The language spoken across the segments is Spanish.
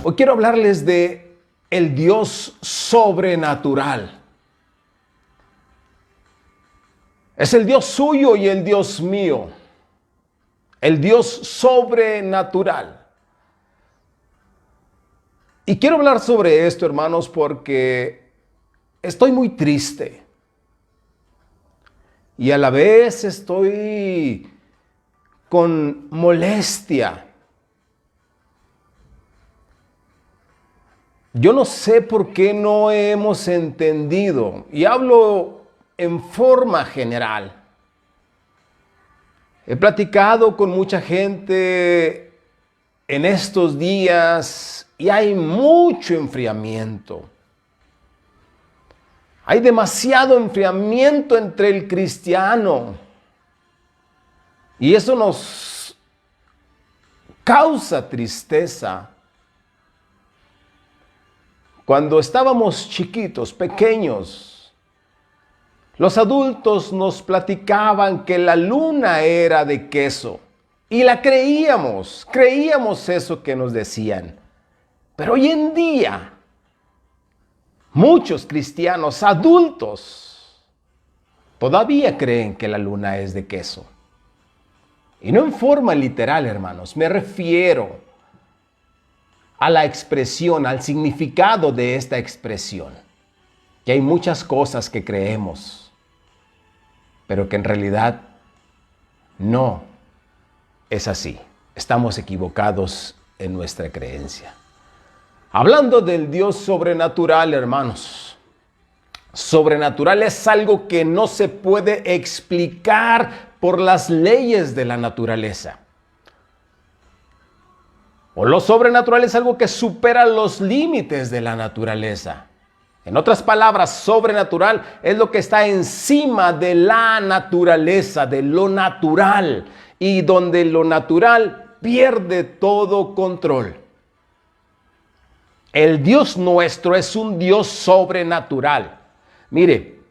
Hoy quiero hablarles de el Dios sobrenatural. Es el Dios suyo y el Dios mío. El Dios sobrenatural. Y quiero hablar sobre esto, hermanos, porque estoy muy triste. Y a la vez estoy con molestia. Yo no sé por qué no hemos entendido, y hablo en forma general. He platicado con mucha gente en estos días y hay mucho enfriamiento. Hay demasiado enfriamiento entre el cristiano. Y eso nos causa tristeza. Cuando estábamos chiquitos, pequeños, los adultos nos platicaban que la luna era de queso y la creíamos eso que nos decían. Pero hoy en día, muchos cristianos adultos todavía creen que la luna es de queso. Y no en forma literal, hermanos, me refiero a la expresión, al significado de esta expresión. Que hay muchas cosas que creemos, pero que en realidad no es así. Estamos equivocados en nuestra creencia. Hablando del Dios sobrenatural, hermanos. Sobrenatural es algo que no se puede explicar por las leyes de la naturaleza. O lo sobrenatural es algo que supera los límites de la naturaleza. En otras palabras, sobrenatural es lo que está encima de la naturaleza, de lo natural, y donde lo natural pierde todo control. El Dios nuestro es un Dios sobrenatural. Mire,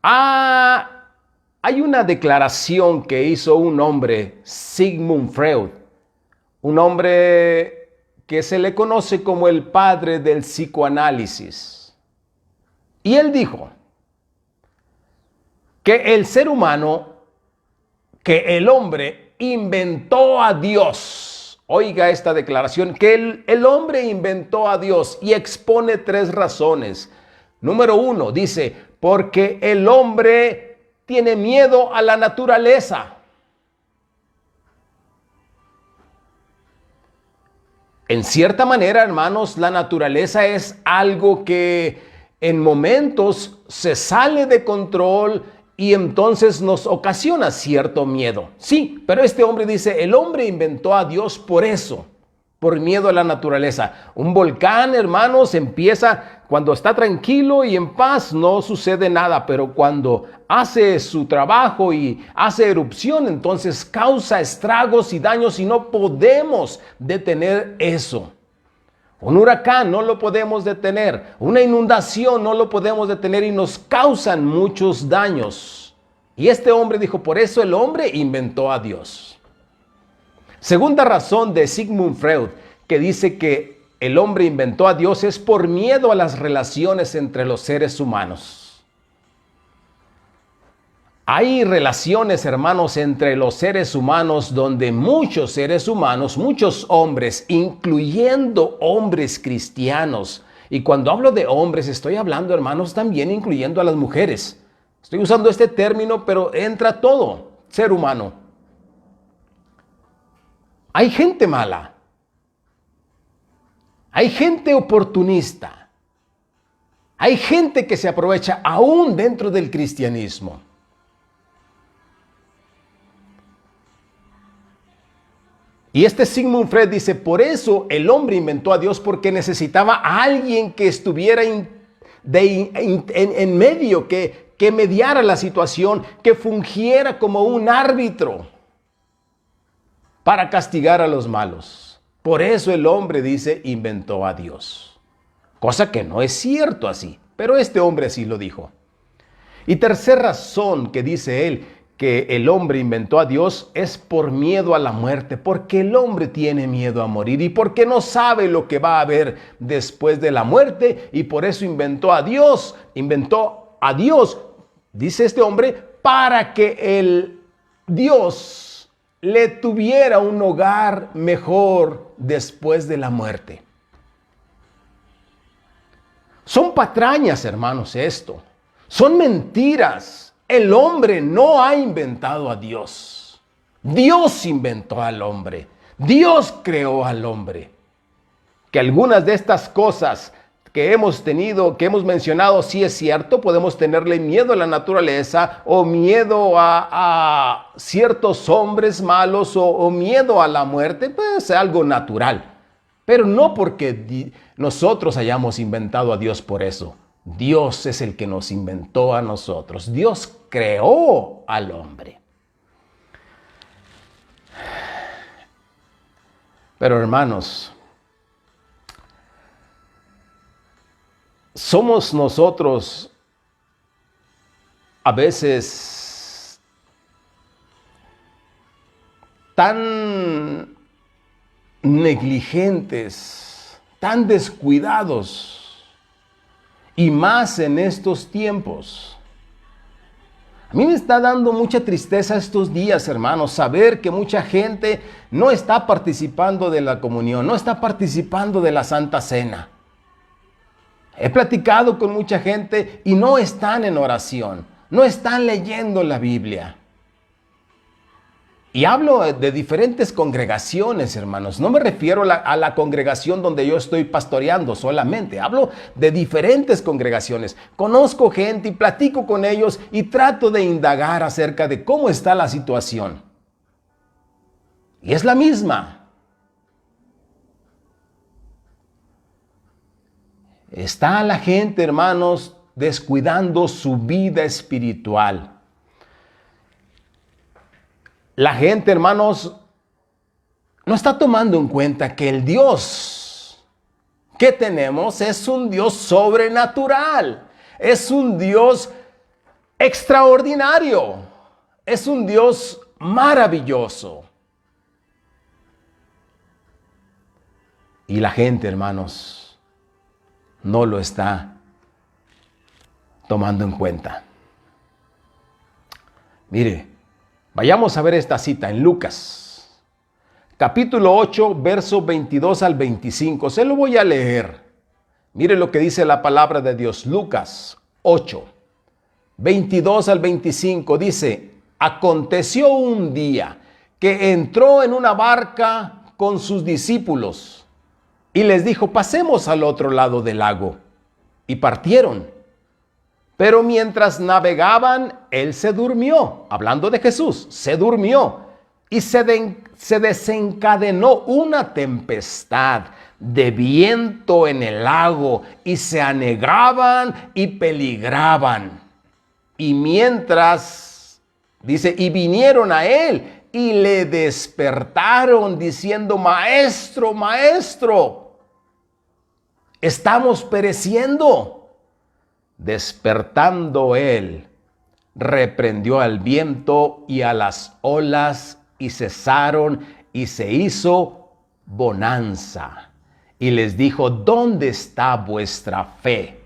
hay una declaración que hizo un hombre, Sigmund Freud, un hombre que se le conoce como el padre del psicoanálisis. Y él dijo que el ser humano, que el hombre inventó a Dios. Oiga esta declaración, que el hombre inventó a Dios y expone 3 razones. Número 1, dice, porque el hombre tiene miedo a la naturaleza. En cierta manera, hermanos, la naturaleza es algo que en momentos se sale de control y entonces nos ocasiona cierto miedo. Sí, pero este hombre dice, el hombre inventó a Dios por eso, por miedo a la naturaleza. Un volcán, hermanos, empieza cuando está tranquilo y en paz, no sucede nada, pero cuando hace su trabajo y hace erupción, entonces causa estragos y daños y no podemos detener eso. Un huracán no lo podemos detener, una inundación no lo podemos detener y nos causan muchos daños. Y este hombre dijo, por eso el hombre inventó a Dios. Segunda razón de Sigmund Freud, que dice que el hombre inventó a Dios, es por miedo a las relaciones entre los seres humanos. Hay relaciones, hermanos, entre los seres humanos donde muchos seres humanos, muchos hombres, incluyendo hombres cristianos, y cuando hablo de hombres estoy hablando, hermanos, también incluyendo a las mujeres. Estoy usando este término, pero entra todo ser humano. Hay gente mala. Hay gente oportunista. Hay gente que se aprovecha aún dentro del cristianismo. Y este Sigmund Freud dice, por eso el hombre inventó a Dios, porque necesitaba a alguien que estuviera en medio, que mediara la situación, que fungiera como un árbitro para castigar a los malos. Por eso el hombre, dice, inventó a Dios. Cosa que no es cierto así, pero este hombre así lo dijo. Y tercera razón que dice él que el hombre inventó a Dios es por miedo a la muerte, porque el hombre tiene miedo a morir y porque no sabe lo que va a haber después de la muerte, y por eso inventó a Dios, dice este hombre, para que el Dios le tuviera un hogar mejor después de la muerte. Son patrañas, hermanos, esto. Son mentiras. El hombre no ha inventado a Dios. Dios inventó al hombre. Dios creó al hombre. Que algunas de estas cosas que hemos mencionado, sí es cierto, podemos tenerle miedo a la naturaleza o miedo a ciertos hombres malos o miedo a la muerte, pues es algo natural. Pero no porque nosotros hayamos inventado a Dios por eso. Dios es el que nos inventó a nosotros. Dios creó al hombre. Pero hermanos, somos nosotros a veces tan negligentes, tan descuidados, y más en estos tiempos. A mí me está dando mucha tristeza estos días, hermanos, saber que mucha gente no está participando de la comunión, no está participando de la Santa Cena. He platicado con mucha gente y no están en oración, no están leyendo la Biblia. Y hablo de diferentes congregaciones, hermanos. No me refiero a la congregación donde yo estoy pastoreando solamente. Hablo de diferentes congregaciones. Conozco gente y platico con ellos y trato de indagar acerca de cómo está la situación. Y es la misma. Está la gente, hermanos, descuidando su vida espiritual. La gente, hermanos, no está tomando en cuenta que el Dios que tenemos es un Dios sobrenatural, es un Dios extraordinario, es un Dios maravilloso. Y la gente, hermanos, no lo está tomando en cuenta. Mire, vayamos a ver esta cita en Lucas, capítulo 8, verso 22 al 25. Se lo voy a leer. Mire lo que dice la palabra de Dios. Lucas 8, 22 al 25. Dice, aconteció un día que entró en una barca con sus discípulos y les dijo, pasemos al otro lado del lago. Y partieron. Pero mientras navegaban, él se durmió. Hablando de Jesús, se durmió. Y se desencadenó una tempestad de viento en el lago. Y se anegaban y peligraban. Y mientras, dice, y vinieron a él y le despertaron diciendo, Maestro, Maestro, estamos pereciendo. Despertando él, reprendió al viento y a las olas, y cesaron, y se hizo bonanza. Y les dijo, ¿dónde está vuestra fe?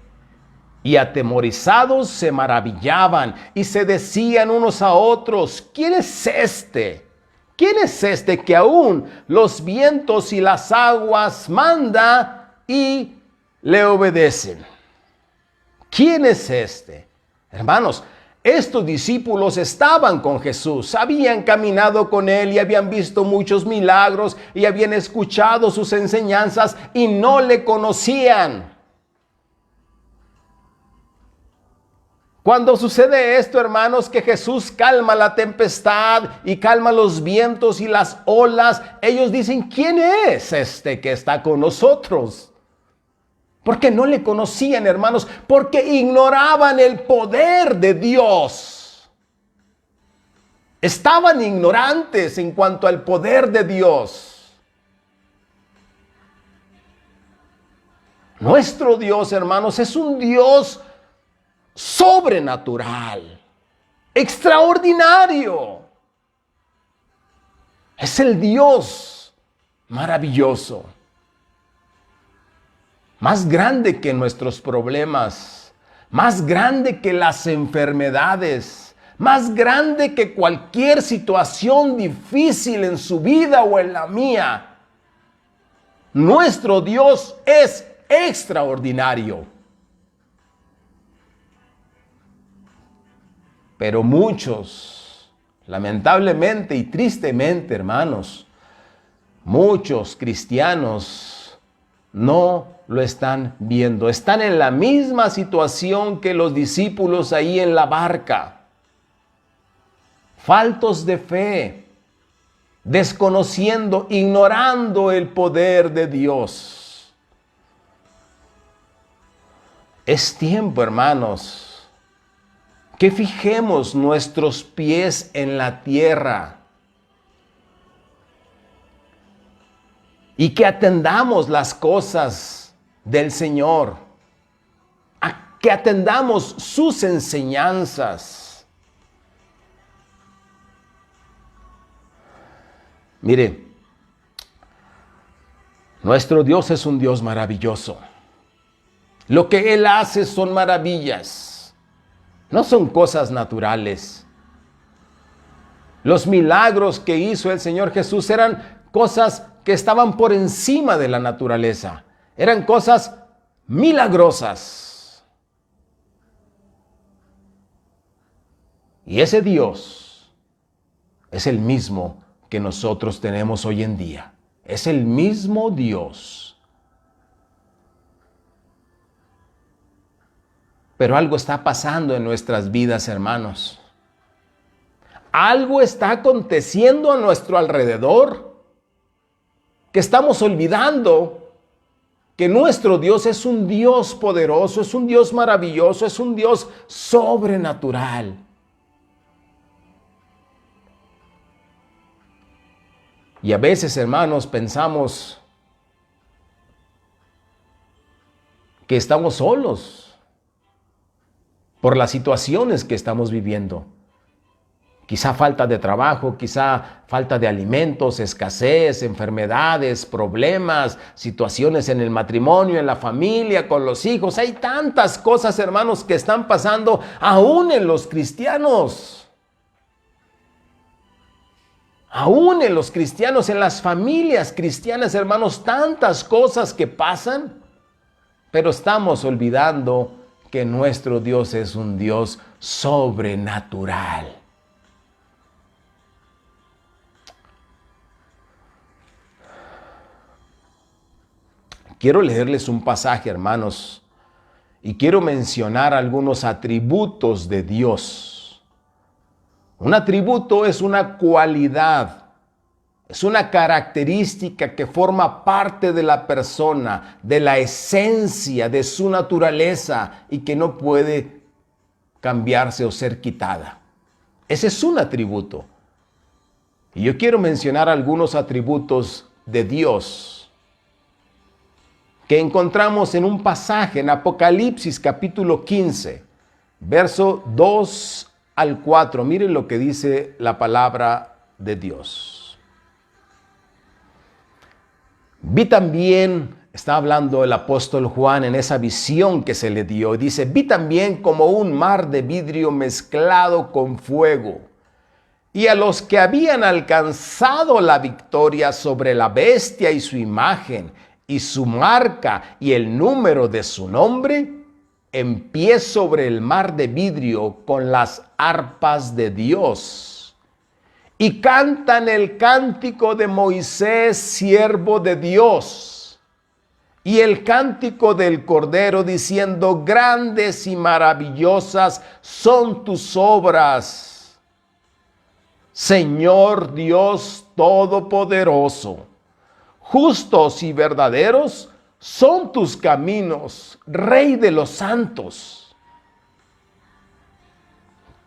Y atemorizados se maravillaban, y se decían unos a otros, ¿quién es este? ¿Quién es este que aún los vientos y las aguas manda y le obedecen? ¿Quién es este? Hermanos, estos discípulos estaban con Jesús, habían caminado con él y habían visto muchos milagros y habían escuchado sus enseñanzas y no le conocían. Cuando sucede esto, hermanos, que Jesús calma la tempestad y calma los vientos y las olas, ellos dicen, ¿quién es este que está con nosotros? Porque no le conocían, hermanos, porque ignoraban el poder de Dios. Estaban ignorantes en cuanto al poder de Dios. Nuestro Dios, hermanos, es un Dios sobrenatural, extraordinario. Es el Dios maravilloso, más grande que nuestros problemas, más grande que las enfermedades, más grande que cualquier situación difícil en su vida o en la mía. Nuestro Dios es extraordinario. Pero muchos, lamentablemente y tristemente, hermanos, muchos cristianos no lo están viendo. Están en la misma situación que los discípulos ahí en la barca. Faltos de fe, desconociendo, ignorando el poder de Dios. Es tiempo, hermanos, que fijemos nuestros pies en la tierra y que atendamos las cosas del Señor, que atendamos sus enseñanzas. Mire, nuestro Dios es un Dios maravilloso. Lo que Él hace son maravillas. No son cosas naturales. Los milagros que hizo el Señor Jesús eran cosas que estaban por encima de la naturaleza. Eran cosas milagrosas. Y ese Dios es el mismo que nosotros tenemos hoy en día. Es el mismo Dios. Pero algo está pasando en nuestras vidas, hermanos. Algo está aconteciendo a nuestro alrededor, que estamos olvidando que nuestro Dios es un Dios poderoso, es un Dios maravilloso, es un Dios sobrenatural. Y a veces, hermanos, pensamos que estamos solos por las situaciones que estamos viviendo. Quizá falta de trabajo, quizá falta de alimentos, escasez, enfermedades, problemas, situaciones en el matrimonio, en la familia, con los hijos. Hay tantas cosas, hermanos, que están pasando aún en los cristianos. Aún en los cristianos, en las familias cristianas, hermanos, tantas cosas que pasan, pero estamos olvidando que nuestro Dios es un Dios sobrenatural. Quiero leerles un pasaje, hermanos, y quiero mencionar algunos atributos de Dios. Un atributo es una cualidad, es una característica que forma parte de la persona, de la esencia, de su naturaleza y que no puede cambiarse o ser quitada. Ese es un atributo. Y yo quiero mencionar algunos atributos de Dios que encontramos en un pasaje en Apocalipsis capítulo 15, verso 2 al 4. Miren lo que dice la palabra de Dios. Vi también, está hablando el apóstol Juan en esa visión que se le dio, dice, vi también como un mar de vidrio mezclado con fuego, y a los que habían alcanzado la victoria sobre la bestia y su imagen, y su marca y el número de su nombre, en pie sobre el mar de vidrio con las arpas de Dios. Y cantan el cántico de Moisés, siervo de Dios, y el cántico del Cordero diciendo, grandes y maravillosas son tus obras, Señor Dios Todopoderoso. Justos y verdaderos son tus caminos, Rey de los santos.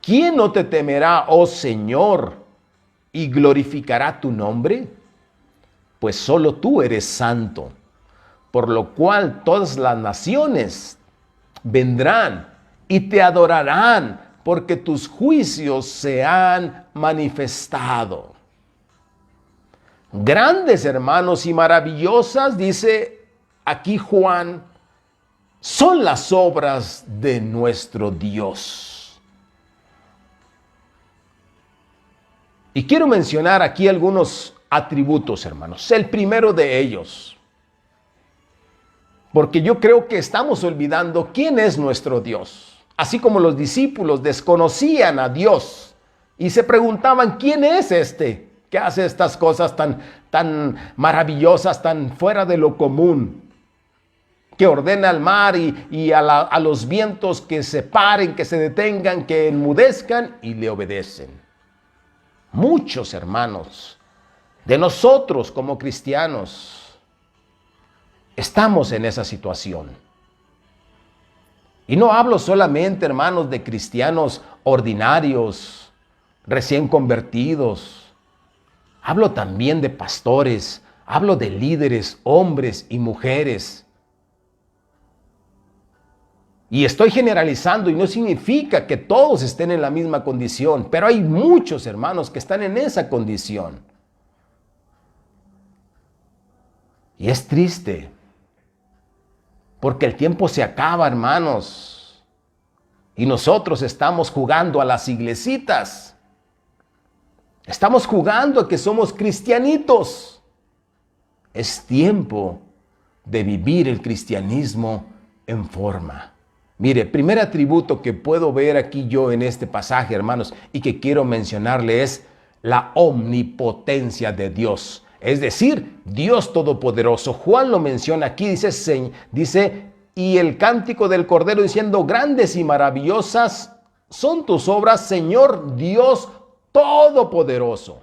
¿Quién no te temerá, oh Señor, y glorificará tu nombre? Pues solo tú eres santo, por lo cual todas las naciones vendrán y te adorarán, porque tus juicios se han manifestado. Grandes, hermanos, y maravillosas, dice aquí Juan, son las obras de nuestro Dios. Y quiero mencionar aquí algunos atributos, hermanos. El primero de ellos, porque yo creo que estamos olvidando quién es nuestro Dios. Así como los discípulos desconocían a Dios y se preguntaban, ¿quién es este que hace estas cosas tan maravillosas, tan fuera de lo común? Que ordena al mar y a los vientos que se paren, que se detengan, que enmudezcan y le obedecen. Muchos, hermanos, de nosotros como cristianos, estamos en esa situación. Y no hablo solamente, hermanos, de cristianos ordinarios, recién convertidos. Hablo también de pastores, hablo de líderes, hombres y mujeres. Y estoy generalizando y no significa que todos estén en la misma condición, pero hay muchos hermanos que están en esa condición. Y es triste, porque el tiempo se acaba, hermanos, y nosotros estamos jugando a las iglesitas. Estamos jugando a que somos cristianitos. Es tiempo de vivir el cristianismo en forma. Mire, primer atributo que puedo ver aquí yo en este pasaje, hermanos, y que quiero mencionarle es la omnipotencia de Dios. Es decir, Dios Todopoderoso. Juan lo menciona aquí, dice, y el cántico del Cordero diciendo, grandes y maravillosas son tus obras, Señor Dios Todopoderoso.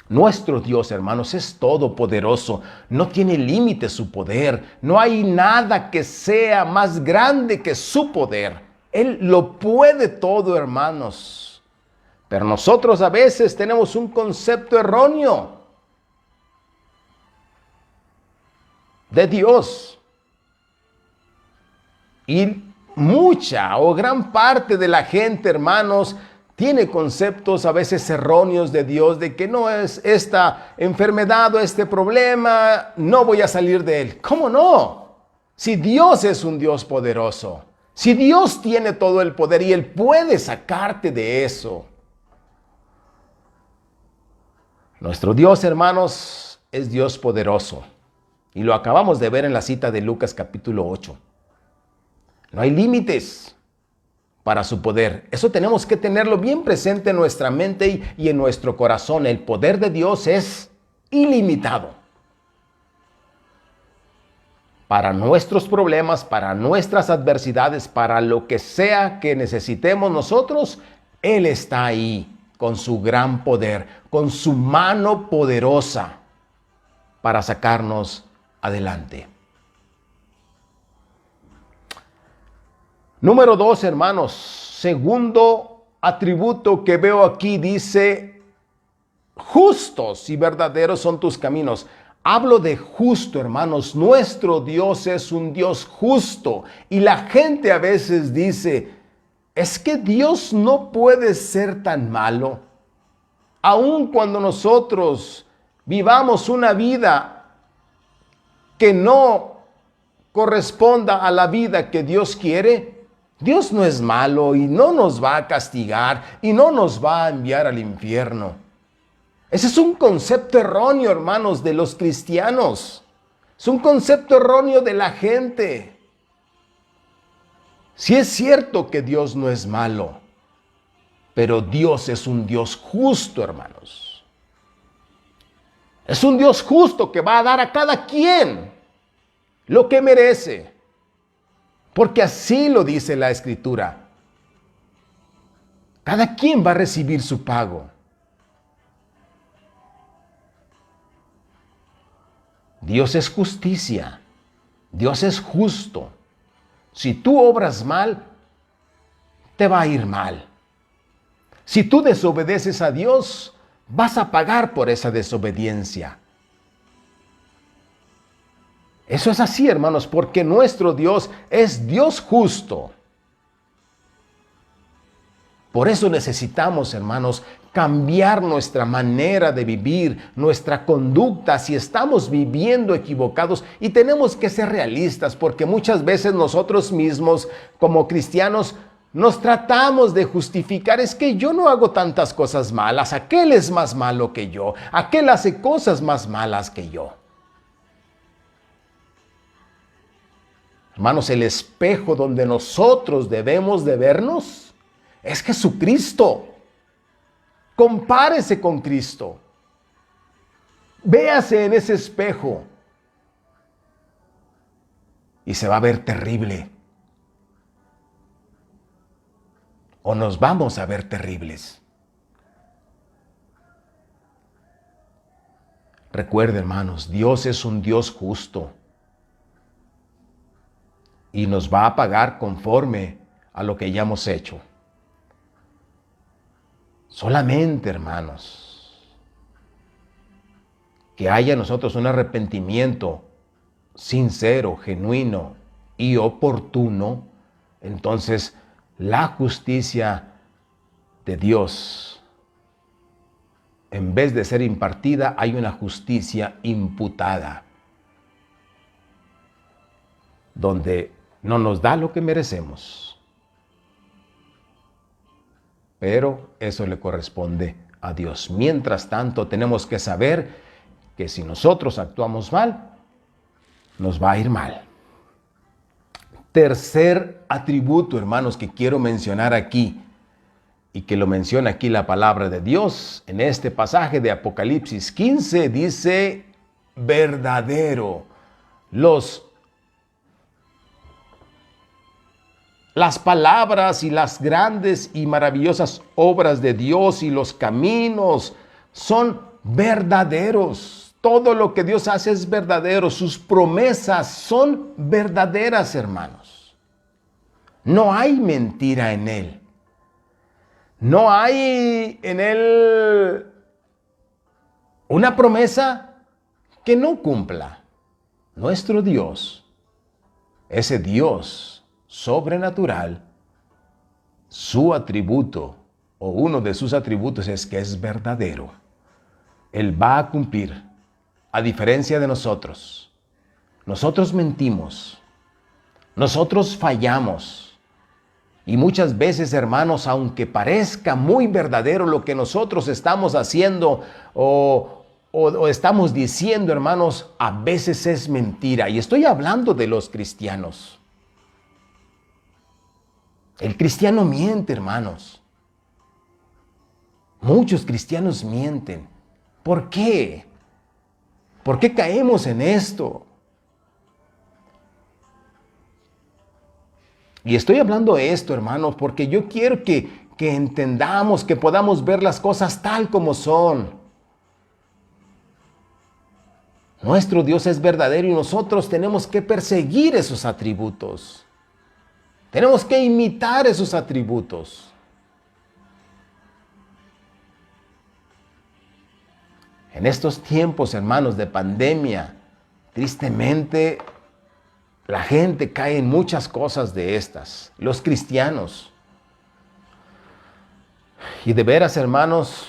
Nuestro Dios, hermanos, es todopoderoso. No tiene límite su poder. No hay nada que sea más grande que su poder. Él lo puede todo, hermanos. Pero nosotros a veces tenemos un concepto erróneo de Dios. Y mucha o gran parte de la gente, hermanos, tiene conceptos a veces erróneos de Dios, de que no es esta enfermedad o este problema, no voy a salir de él. ¿Cómo no? Si Dios es un Dios poderoso, si Dios tiene todo el poder y Él puede sacarte de eso. Nuestro Dios, hermanos, es Dios poderoso. Y lo acabamos de ver en la cita de Lucas capítulo 8. No hay límites para su poder. Eso tenemos que tenerlo bien presente en nuestra mente y en nuestro corazón. El poder de Dios es ilimitado. Para nuestros problemas, para nuestras adversidades, para lo que sea que necesitemos nosotros, Él está ahí con su gran poder, con su mano poderosa para sacarnos adelante. Número 2, hermanos, segundo atributo que veo aquí dice, justos y verdaderos son tus caminos. Hablo de justo, hermanos. Nuestro Dios es un Dios justo. Y la gente a veces dice, es que Dios no puede ser tan malo. Aun cuando nosotros vivamos una vida que no corresponda a la vida que Dios quiere, Dios no es malo y no nos va a castigar y no nos va a enviar al infierno. Ese es un concepto erróneo, hermanos, de los cristianos. Es un concepto erróneo de la gente. Sí es cierto que Dios no es malo, pero Dios es un Dios justo, hermanos. Es un Dios justo que va a dar a cada quien lo que merece. Porque así lo dice la Escritura. Cada quien va a recibir su pago. Dios es justicia. Dios es justo. Si tú obras mal, te va a ir mal. Si tú desobedeces a Dios, vas a pagar por esa desobediencia. Eso es así, hermanos, porque nuestro Dios es Dios justo. Por eso necesitamos, hermanos, cambiar nuestra manera de vivir, nuestra conducta, si estamos viviendo equivocados, y tenemos que ser realistas, porque muchas veces nosotros mismos, como cristianos, nos tratamos de justificar. Es que yo no hago tantas cosas malas, aquel es más malo que yo, aquel hace cosas más malas que yo. Hermanos, el espejo donde nosotros debemos de vernos es Jesucristo. Compárese con Cristo. Véase en ese espejo y se va a ver terrible. O nos vamos a ver terribles. Recuerde, hermanos, Dios es un Dios justo y nos va a pagar conforme a lo que hayamos hecho. Solamente, hermanos, que haya en nosotros un arrepentimiento sincero, genuino y oportuno, entonces la justicia de Dios, en vez de ser impartida, hay una justicia imputada, donde no nos da lo que merecemos. Pero eso le corresponde a Dios. Mientras tanto, tenemos que saber que si nosotros actuamos mal, nos va a ir mal. Tercer atributo, hermanos, que quiero mencionar aquí, y que lo menciona aquí la palabra de Dios, en este pasaje de Apocalipsis 15, dice verdadero. Las palabras y las grandes y maravillosas obras de Dios y los caminos son verdaderos. Todo lo que Dios hace es verdadero. Sus promesas son verdaderas, hermanos. No hay mentira en Él. No hay en Él una promesa que no cumpla. Nuestro Dios, ese Dios sobrenatural, su atributo o uno de sus atributos es que es verdadero. Él va a cumplir, a diferencia de nosotros. Nosotros mentimos, nosotros fallamos y muchas veces, hermanos, aunque parezca muy verdadero lo que nosotros estamos haciendo o estamos diciendo, hermanos, a veces es mentira. Y estoy hablando de los cristianos. El cristiano miente, hermanos. Muchos cristianos mienten. ¿Por qué? ¿Por qué caemos en esto? Y estoy hablando de esto, hermanos, porque yo quiero que entendamos, que podamos ver las cosas tal como son. Nuestro Dios es verdadero y nosotros tenemos que perseguir esos atributos. Tenemos que imitar esos atributos. En estos tiempos, hermanos, de pandemia, tristemente, la gente cae en muchas cosas de estas. Los cristianos. Y de veras, hermanos,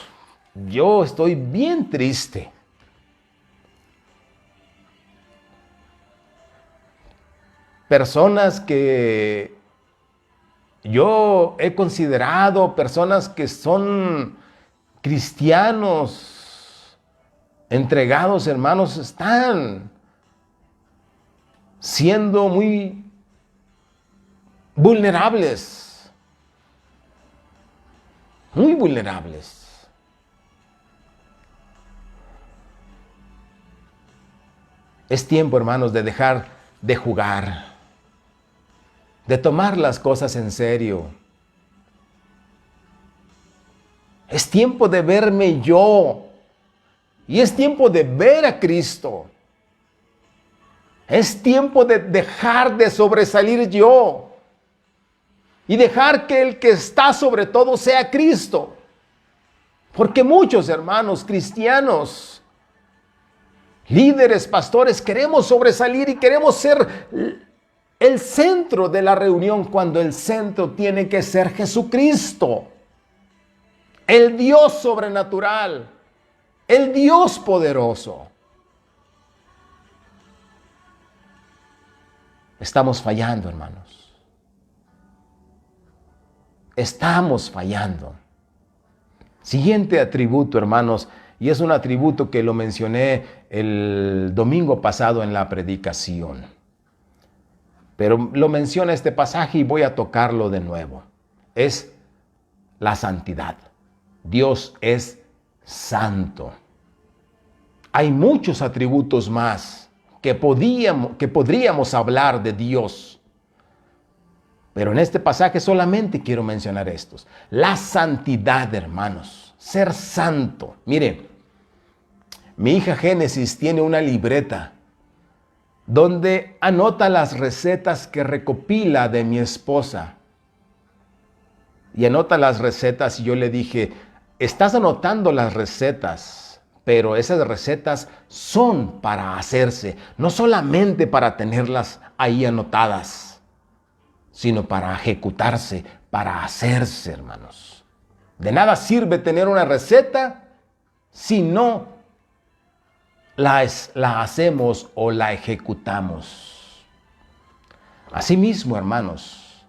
yo estoy bien triste. Personas que yo he considerado personas que son cristianos, entregados, hermanos, están siendo muy vulnerables. Muy vulnerables. Es tiempo, hermanos, de dejar de jugar, de tomar las cosas en serio. Es tiempo de verme yo. Y es tiempo de ver a Cristo. Es tiempo de dejar de sobresalir yo. Y dejar que el que está sobre todo sea Cristo. Porque muchos hermanos cristianos, líderes, pastores, queremos sobresalir y queremos ser el centro de la reunión cuando el centro tiene que ser Jesucristo. El Dios sobrenatural, el Dios poderoso. Estamos fallando, hermanos. Estamos fallando. Siguiente atributo, hermanos, y es un atributo que lo mencioné el domingo pasado en la predicación. Pero lo menciona este pasaje y voy a tocarlo de nuevo. Es la santidad. Dios es santo. Hay muchos atributos más que podríamos hablar de Dios. Pero en este pasaje solamente quiero mencionar estos. La santidad, hermanos. Ser santo. Mire, mi hija Génesis tiene una libreta donde anota las recetas que recopila de mi esposa. Y anota las recetas y yo le dije, estás anotando las recetas, pero esas recetas son para hacerse, no solamente para tenerlas ahí anotadas, sino para ejecutarse, para hacerse, hermanos. De nada sirve tener una receta si no la hacemos o la ejecutamos. Asimismo, hermanos,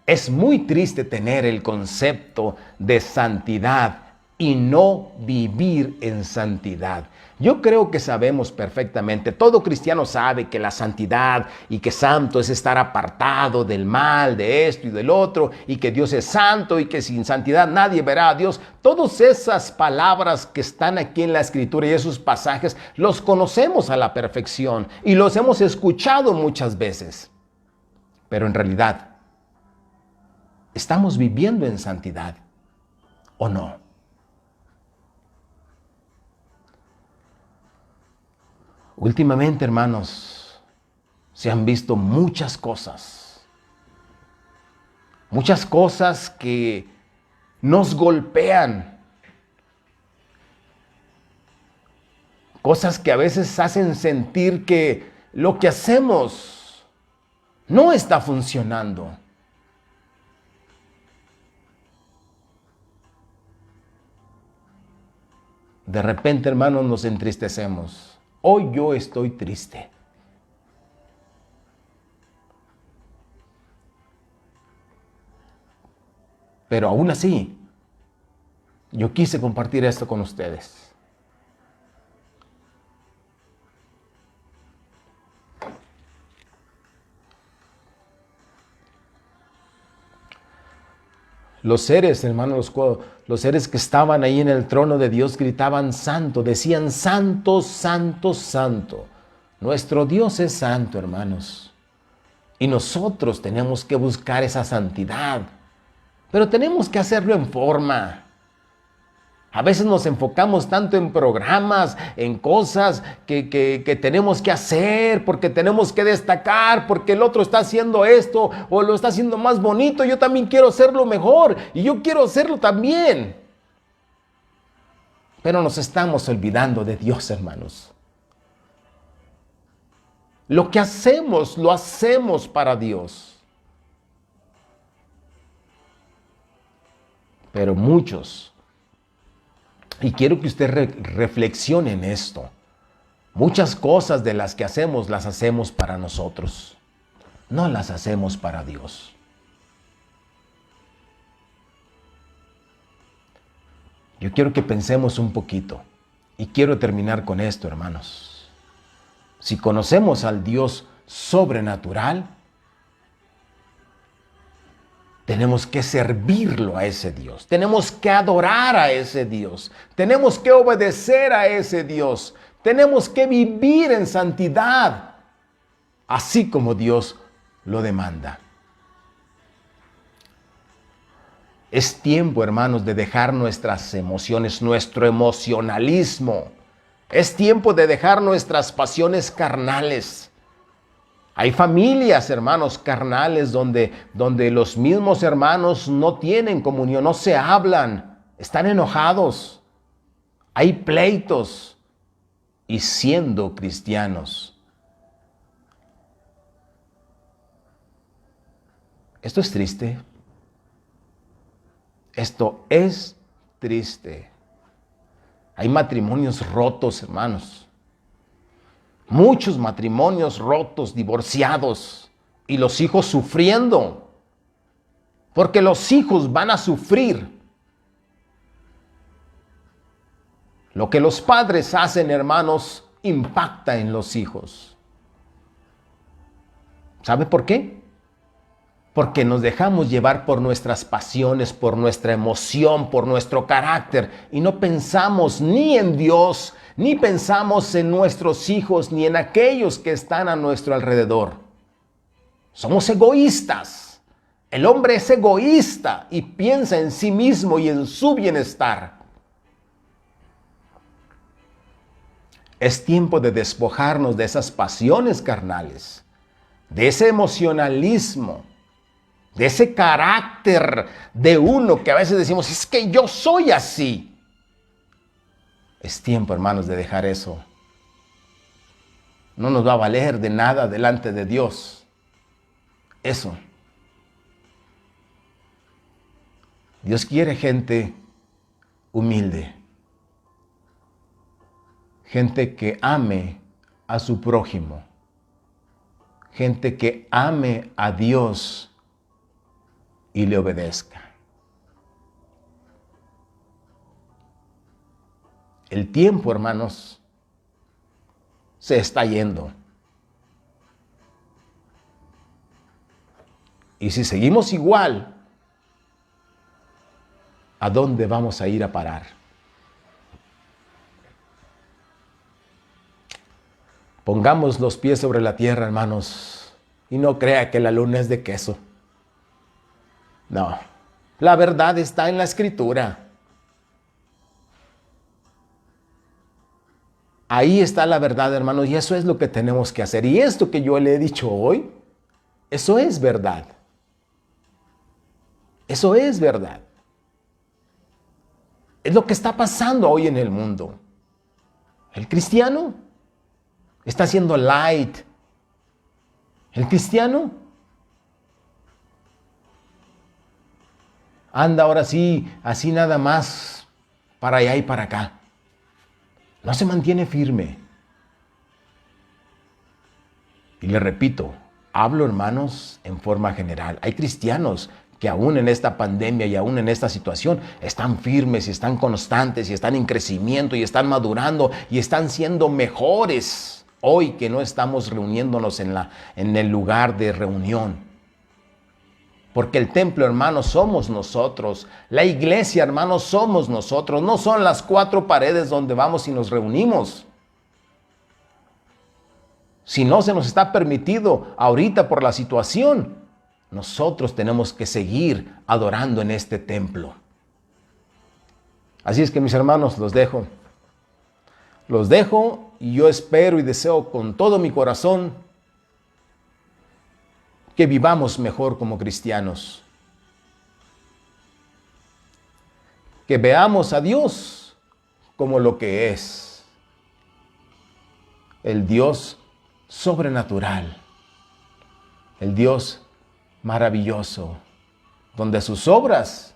es muy triste tener el concepto de santidad y no vivir en santidad. Yo creo que sabemos perfectamente, todo cristiano sabe que la santidad y que santo es estar apartado del mal, de esto y del otro, y que Dios es santo y que sin santidad nadie verá a Dios. Todas esas palabras que están aquí en la Escritura y esos pasajes los conocemos a la perfección y los hemos escuchado muchas veces. Pero en realidad, ¿estamos viviendo en santidad o no? Últimamente, hermanos, se han visto muchas cosas que nos golpean, cosas que a veces hacen sentir que lo que hacemos no está funcionando. De repente, hermanos, nos entristecemos. Hoy yo estoy triste. Pero aún así, yo quise compartir esto con ustedes. Los seres, hermanos, los seres que estaban ahí en el trono de Dios gritaban santo, decían santo, santo, santo. Nuestro Dios es santo, hermanos. Y nosotros tenemos que buscar esa santidad. Pero tenemos que hacerlo en forma. A veces nos enfocamos tanto en programas, en cosas que tenemos que hacer, porque tenemos que destacar, porque el otro está haciendo esto o lo está haciendo más bonito. Yo también quiero hacerlo mejor y yo quiero hacerlo también. Pero nos estamos olvidando de Dios, hermanos. Lo que hacemos, lo hacemos para Dios. Pero muchos, y quiero que usted reflexione en esto, muchas cosas de las que hacemos las hacemos para nosotros, no las hacemos para Dios. Yo quiero que pensemos un poquito y quiero terminar con esto, hermanos. Si conocemos al Dios sobrenatural, tenemos que servirlo a ese Dios. Tenemos que adorar a ese Dios. Tenemos que obedecer a ese Dios. Tenemos que vivir en santidad, así como Dios lo demanda. Es tiempo, hermanos, de dejar nuestras emociones, nuestro emocionalismo. Es tiempo de dejar nuestras pasiones carnales. Hay familias, hermanos, carnales donde los mismos hermanos no tienen comunión, no se hablan, están enojados. Hay pleitos y siendo cristianos. Esto es triste. Esto es triste. Hay matrimonios rotos, hermanos. Muchos matrimonios rotos, divorciados, y los hijos sufriendo. Porque los hijos van a sufrir. Lo que los padres hacen, hermanos, impacta en los hijos. ¿Sabe por qué? Porque nos dejamos llevar por nuestras pasiones, por nuestra emoción, por nuestro carácter, y no pensamos ni en Dios, ni pensamos en nuestros hijos, ni en aquellos que están a nuestro alrededor. Somos egoístas. El hombre es egoísta y piensa en sí mismo y en su bienestar. Es tiempo de despojarnos de esas pasiones carnales, de ese emocionalismo, de ese carácter de uno que a veces decimos, es que yo soy así. Es tiempo, hermanos, de dejar eso. No nos va a valer de nada delante de Dios. Eso. Dios quiere gente humilde. Gente que ame a su prójimo. Gente que ame a Dios y le obedezca. El tiempo, hermanos, se está yendo. Y si seguimos igual, ¿a dónde vamos a ir a parar? Pongamos los pies sobre la tierra, hermanos, y no crea que la luna es de queso. No, la verdad está en la Escritura. Ahí está la verdad, hermanos, y eso es lo que tenemos que hacer. Y esto que yo le he dicho hoy, eso es verdad. Eso es verdad. Es lo que está pasando hoy en el mundo. El cristiano está haciendo light. El cristiano anda ahora sí, así nada más, para allá y para acá. No se mantiene firme. Y le repito, hablo, hermanos, en forma general. Hay cristianos que aún en esta pandemia y aún en esta situación están firmes y están constantes y están en crecimiento y están madurando y están siendo mejores hoy que no estamos reuniéndonos en el lugar de reunión. Porque el templo, hermanos, somos nosotros. La iglesia, hermanos, somos nosotros. No son las 4 paredes donde vamos y nos reunimos. Si no se nos está permitido ahorita por la situación, nosotros tenemos que seguir adorando en este templo. Así es que, mis hermanos, los dejo. Los dejo y yo espero y deseo con todo mi corazón que vivamos mejor como cristianos. Que veamos a Dios como lo que es. El Dios sobrenatural. El Dios maravilloso. Donde sus obras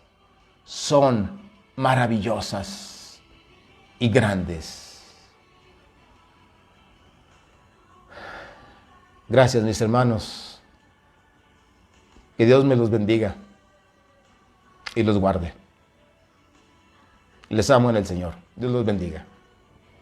son maravillosas y grandes. Gracias, mis hermanos. Que Dios me los bendiga y los guarde. Les amo en el Señor. Dios los bendiga.